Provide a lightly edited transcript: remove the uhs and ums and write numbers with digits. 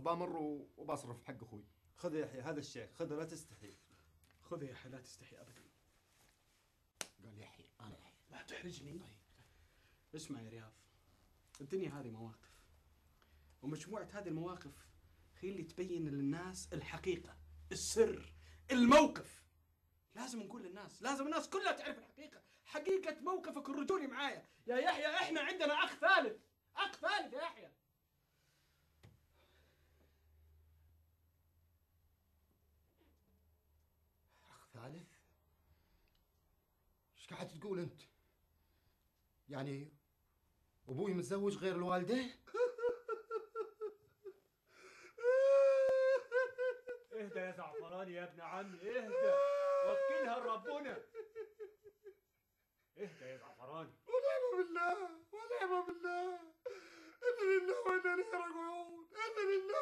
بامر وبصرف حق اخوي. خذ يا يحيى هذا الشيك، خذ لا تستحي. خذ يا يحيى لا تستحي ابدا. قال يحيى انا يحيى. لا تحرجني. طيب. اسمع يا رياض، الدنيا هذه مواقف، ومجموعة هذه المواقف هي اللي تبين للناس الحقيقة، السر، الموقف. لازم نقول للناس، لازم الناس كلها تعرف الحقيقة، حقيقة موقفك الرجولي معايا يا يحيى. احنا عندنا اخ ثالث، اخ ثالث يا يحيى. اخ ثالث؟ ايش قاعد تقول انت؟ يعني ابوي متزوج غير الوالده؟ اهدى يا زعفراني يا ابن عمي، اهدى، وكلها لربنا. اهدى يا زعفراني. ونعم بالله ونعم بالله، انا لله وانا اليه راجعون، انا لله